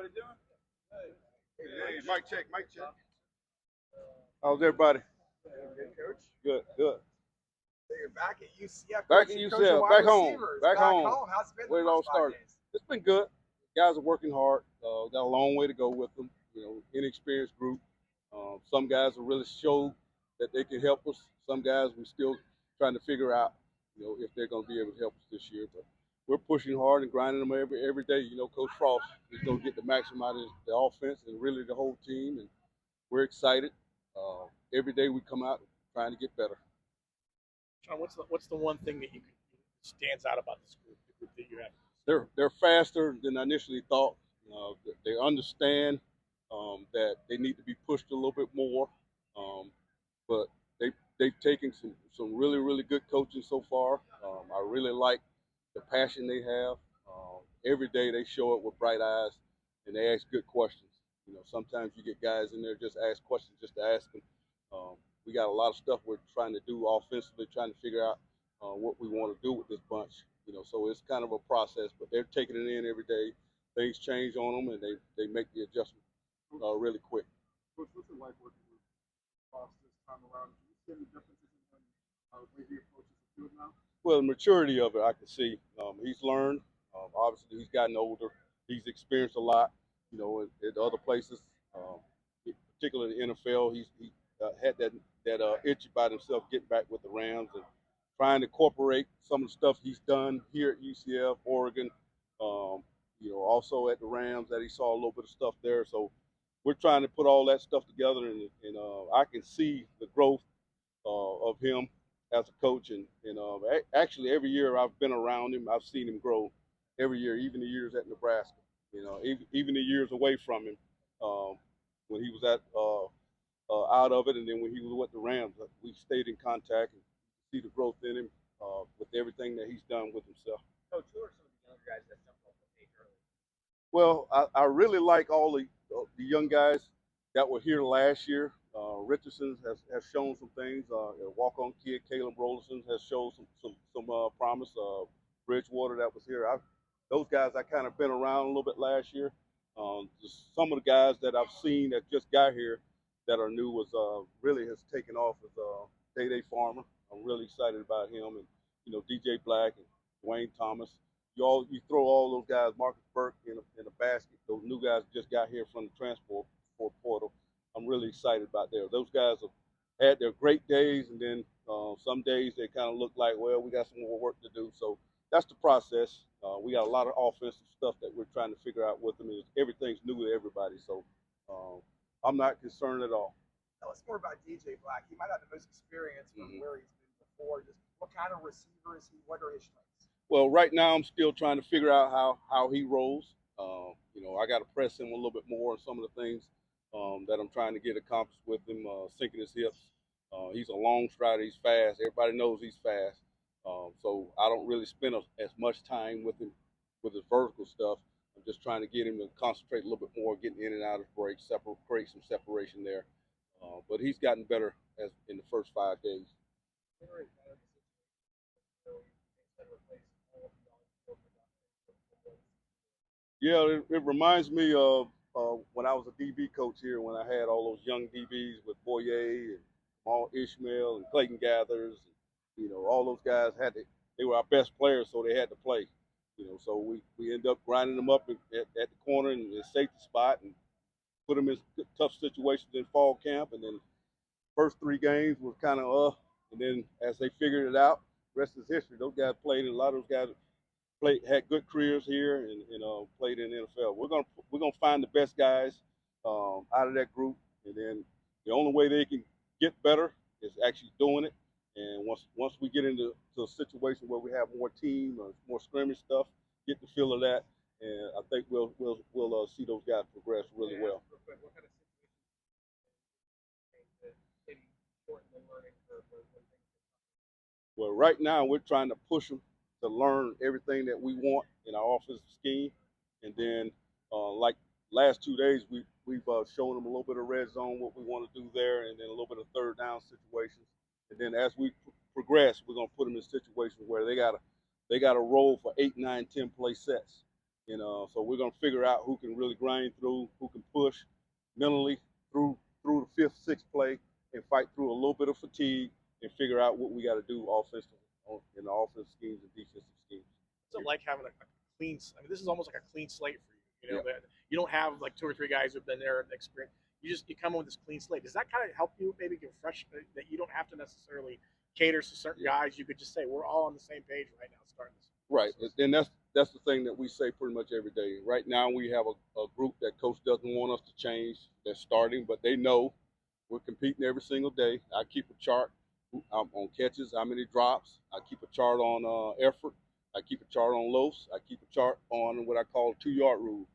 everybody doing? Hey, mic check, mic check. How's everybody? Good, Coach. Good, good. So you're back at UCF. Back at coaching UCF, wide back home, receivers. back home. How's it been Where the it all first 5 started. days? It's been good. Guys are working hard. Got a long way to go with them. Inexperienced group. Some guys have really showed that they can help us. Some guys we're still trying to figure out, if they're going to be able to help us this year. But we're pushing hard and grinding them every day. Coach Frost is going to get the maximum out of the offense and really the whole team. And we're excited. Every day we come out trying to get better. Sean, what's the one thing that stands out about this group, the group that you have? They're faster than I initially thought. They understand that they need to be pushed a little bit more, but they've taken some really good coaching so far. I really like the passion they have. Every day they show up with bright eyes and they ask good questions. Sometimes you get guys in there just ask questions just to ask them. We got a lot of stuff we're trying to do offensively, trying to figure out what we want to do with this bunch. So it's kind of a process, but they're taking it in every day. Things change on them, and they make the adjustment really quick. What's it like working with Frost this time around? Do you see any differences in the way he approaches the field now? Well, the maturity of it, I can see. He's learned. Obviously, he's gotten older. He's experienced a lot. At other places, particularly the NFL, he had that itch about himself getting back with the Rams and trying to incorporate some of the stuff he's done here at UCF, Oregon, also at the Rams that he saw a little bit of stuff there. So we're trying to put all that stuff together, and I can see the growth of him as a coach. And actually, every year I've been around him, I've seen him grow every year, even the years at Nebraska. Even the years away from him when he was out of it, and then when he was with the Rams, we stayed in contact and see the growth in him with everything that he's done with himself. Coach, who are some of the younger guys that jumped off the page early? Well, I really like all the young guys that were here last year. Richardson has shown some things. Walk-on kid Caleb Rollerson has shown some promise. Bridgewater that was here. Those guys I kind of been around a little bit last year. Some of the guys that I've seen that just got here that are new was really has taken off as Day Farmer. I'm really excited about him, and DJ Black and Dwayne Thomas. You throw all those guys, Marcus Burke in a basket. Those new guys just got here from the transport portal. I'm really excited about there. Those guys have had their great days, and then some days they kind of look like, well, we got some more work to do. So that's the process. We got a lot of offensive stuff that we're trying to figure out with them. Everything's new to everybody, so I'm not concerned at all. Tell us more about DJ Black. He might have the most experience from where he's been before. Just what kind of receiver is he? What are his strengths? Well, right now I'm still trying to figure out how he rolls. I got to press him a little bit more on some of the things that I'm trying to get accomplished with him, sinking his hips. He's a long strider. He's fast. Everybody knows he's fast. So I don't really spend as much time with him with his vertical stuff. I'm just trying to get him to concentrate a little bit more, getting in and out of breaks, create some separation there. But he's gotten better as in the first 5 days. Yeah, it reminds me of when I was a DB coach here, when I had all those young DBs with Boyer and Maul Ishmael and Clayton Gathers. All those guys they were our best players, so they had to play. So we end up grinding them up at the corner in the safety spot and put them in tough situations in fall camp. And then first 3 games was kind of and then as they figured it out, rest is history. Those guys played, and a lot of those guys had good careers here and played in the NFL. We're gonna find the best guys out of that group, and then the only way they can get better is actually doing it. And once we get into a situation where we have more team or more scrimmage stuff, get the feel of that, and I think we'll see those guys progress really well. Real quick, what kind of situations maybe shorten the learning curve when things get tough? Well, right now we're trying to push them to learn everything that we want in our offensive scheme, and then like last 2 days we've shown them a little bit of red zone, what we want to do there, and then a little bit of third down situations. And then as we progress, we're gonna put them in situations where they gotta roll for 8, 9, 10 play sets. And so we're going to figure out who can really grind through, who can push mentally through the fifth, sixth play and fight through a little bit of fatigue and figure out what we got to do offensively in the offensive schemes and defensive schemes. What's it like having a clean? I mean, this is almost like a clean slate for you. You know, Yeah. you don't have like two or three guys who've been there and experienced. You come in with this clean slate. Does that kind of help you maybe get fresh? That you don't have to necessarily cater to certain guys. You could just say we're all on the same page right now, starting this. Right, and that's the thing that we say pretty much every day. Right now, we have a group that coach doesn't want us to change. They're starting, but they know we're competing every single day. I keep a chart on catches, how many drops. I keep a chart on effort. I keep a chart on loafs. I keep a chart on what I call 2 yard rule,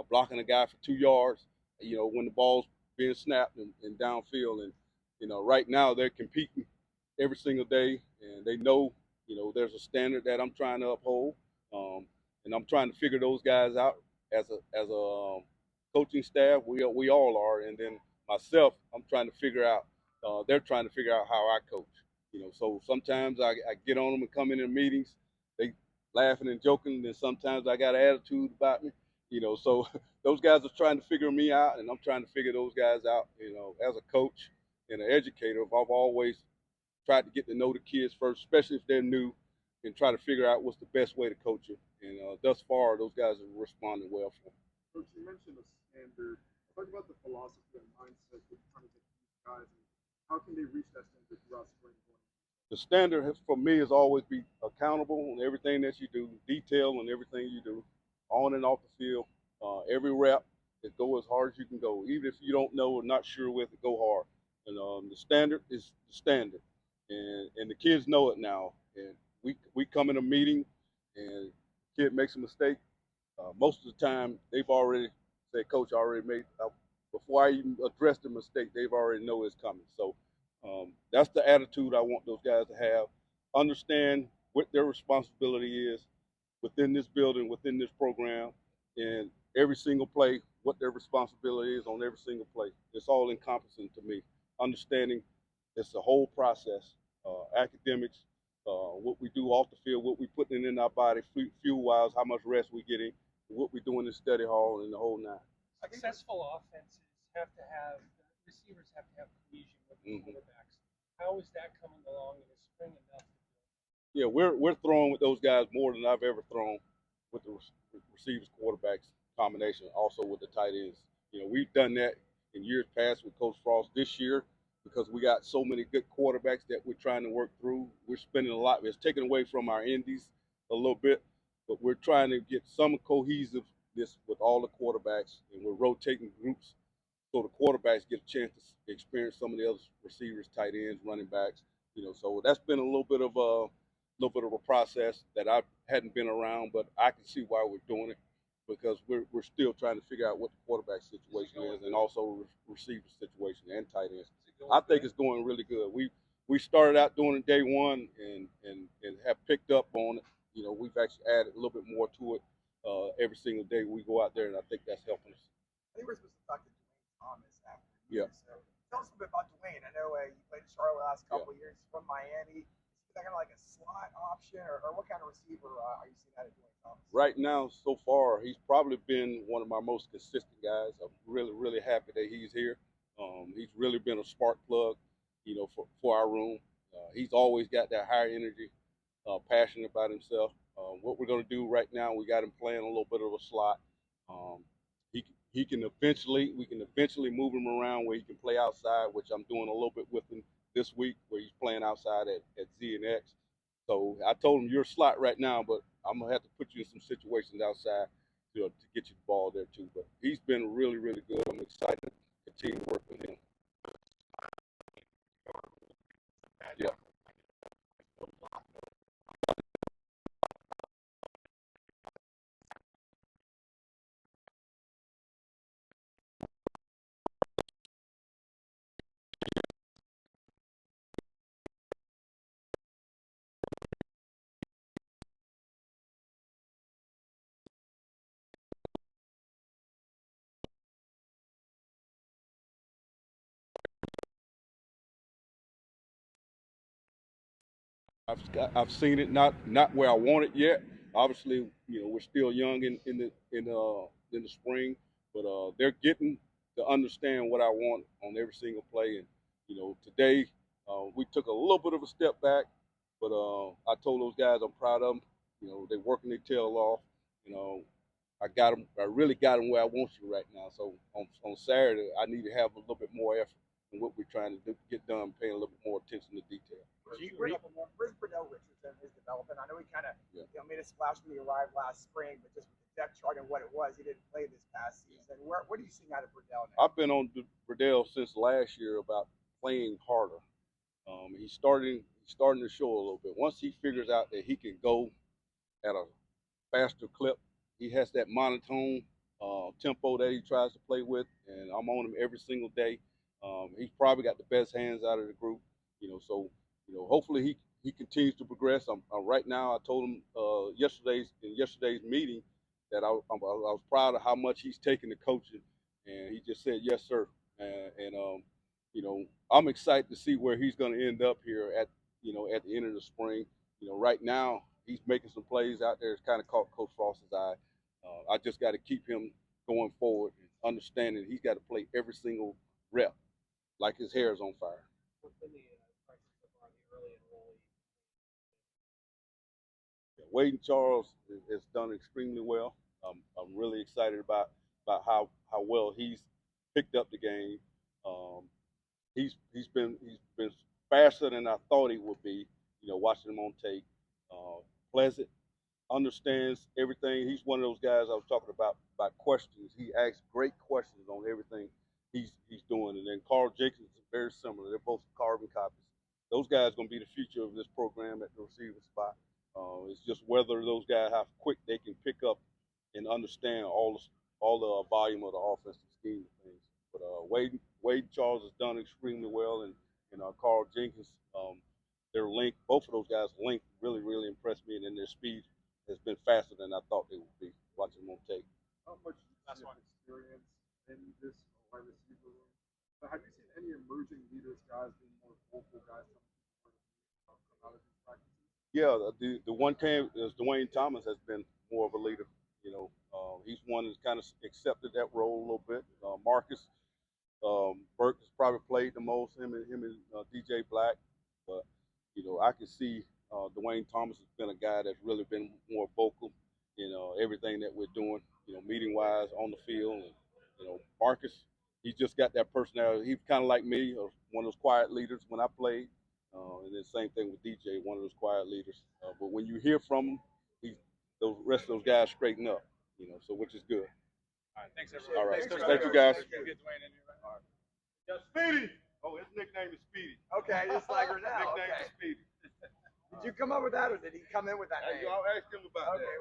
blocking a guy for 2 yards. You know, when the ball's being snapped and downfield, and right now they're competing every single day, and they know there's a standard that I'm trying to uphold, and I'm trying to figure those guys out as a coaching staff. We all are, and then myself, I'm trying to figure out. They're trying to figure out how I coach. So sometimes I get on them and come in meetings, they laughing and joking, and sometimes I got an attitude about me. So those guys are trying to figure me out, and I'm trying to figure those guys out. As a coach and an educator, I've always tried to get to know the kids first, especially if they're new, and try to figure out what's the best way to coach them. And thus far, those guys have responded well for me. Coach, you mentioned a standard. Talk about the philosophy and mindset that you're trying to get these guys, and how can they reach that standard throughout spring? The standard for me is always be accountable on everything that you do, detail on everything you do, on and off the field. Every rep, go as hard as you can go. Even if you don't know or not sure with it, go hard. And the standard is the standard, and the kids know it now. And we come in a meeting, and kid makes a mistake. Most of the time, they've already said, "Coach, I already made." Before I even address the mistake, they've already know it's coming. So that's the attitude I want those guys to have. Understand what their responsibility is within this building, within this program, and every single play, what their responsibility is on every single play. It's all encompassing to me. Understanding it's the whole process, academics, what we do off the field, what we putting in our body, fuel-wise, how much rest we getting, what we doing in study hall, and the whole nine. Successful offenses have to have receivers have to have cohesion with the quarterbacks. How is that coming along in the spring enough? Yeah, we're throwing with those guys more than I've ever thrown with the receivers quarterbacks combination. Also with the tight ends. We've done that in years past with Coach Frost. This year, because we got so many good quarterbacks that we're trying to work through, we're spending a lot. It's taken away from our indies a little bit, but we're trying to get some cohesiveness with all the quarterbacks, and we're rotating groups so the quarterbacks get a chance to experience some of the other receivers, tight ends, running backs. So that's been a little bit of a process that I hadn't been around, but I can see why we're doing it because we're still trying to figure out what the quarterback situation is and also receiver situation and tight ends. I think it's going really good. We started out doing it day one and have picked up on it. We've actually added a little bit more to it every single day we go out there, and I think that's helping us. I think we're supposed to talk to Dwayne Thomas after. Yeah. So tell us a bit about Dwayne. I know you played in Charlotte last couple of years. He's from Miami. Is that kind of like a slot option, or what kind of receiver are you seeing out of Dwayne Thomas? Right now, so far, he's probably been one of my most consistent guys. I'm really, really happy that he's here. He's really been a spark plug, for our room. He's always got that high energy, passionate about himself. What we're going to do right now, we got him playing a little bit of a slot. Um, we can eventually move him around where he can play outside, which I'm doing a little bit with him this week, where he's playing outside at Z and X. So I told him you're a slot right now, but I'm gonna have to put you in some situations outside to get you the ball there too. But he's been really, really good. I'm excited to continue to work with him. Yeah. I've seen it, not where I want it yet, Obviously, we're still young in the spring, but they're getting to understand what I want on every single play. And today we took a little bit of a step back, but I told those guys I'm proud of them. They're working their tail off. You know, I got them. I really got them where I want you right now. So on Saturday, I need to have a little bit more effort in what we're trying to get done, paying a little bit more attention to detail. Where's Burdell Richardson, his development? I know he kind of Yeah. made a splash when he arrived last spring, but just with the depth chart and what it was, he didn't play this past season. What are you seeing out of Burdell now? I've been on Burdell since last year about playing harder. He's starting to show a little bit. Once he figures out that he can go at a faster clip, he has that monotone tempo that he tries to play with, and I'm on him every single day. He's probably got the best hands out of the group, So hopefully he continues to progress. Right now. I told him yesterday's meeting that I was proud of how much he's taken to coaching, and he just said yes, sir. And I'm excited to see where he's going to end up here at the end of the spring. Right now he's making some plays out there. It's kind of caught Coach Frost's eye. I just got to keep him going forward and understanding he's got to play every single rep like his hair is on fire. What's been the practice so far, the early enrollee? Wade Charles has done extremely well. I'm really excited about how well he's picked up the game. Um, he's been faster than I thought he would be. Watching him on tape, pleasant, understands everything. He's one of those guys I was talking about questions. He asks great questions on everything he's doing. And then Carl Jenkins is very similar. They're both carbon copies. Those guys are going to be the future of this program at the receiver spot. It's just whether those guys how quick they can pick up and understand all the volume of the offensive scheme of things. But Wade Charles has done extremely well, and Carl Jenkins, both of those guys' length really impressed me, and then their speed has been faster than I thought they would be watching them on tape. How much do you have experience in this wide receiver room? But have you seen any emerging leaders, guys being more vocal, guys come out of these practices? Yeah, the one came is Dwayne Thomas has been more of a leader. He's one that's kind of accepted that role a little bit. Marcus Burke has probably played the most. Him and DJ Black, but I can see Dwayne Thomas has been a guy that's really been more vocal in everything that we're doing. Meeting wise on the field, and Marcus, he just got that personality. He's kind of like me, one of those quiet leaders when I played. And then same thing with DJ, one of those quiet leaders. But when you hear from him, those rest of those guys straighten up. So which is good. All right, thanks All right, everybody. thank you guys. Get Dwayne in here. All right. Speedy. Oh, his nickname is Speedy. Okay, just like her now. Nickname Okay. is Speedy. Did you come up with that, or did he come in with that Hey, name? y'all ask him about Okay, that.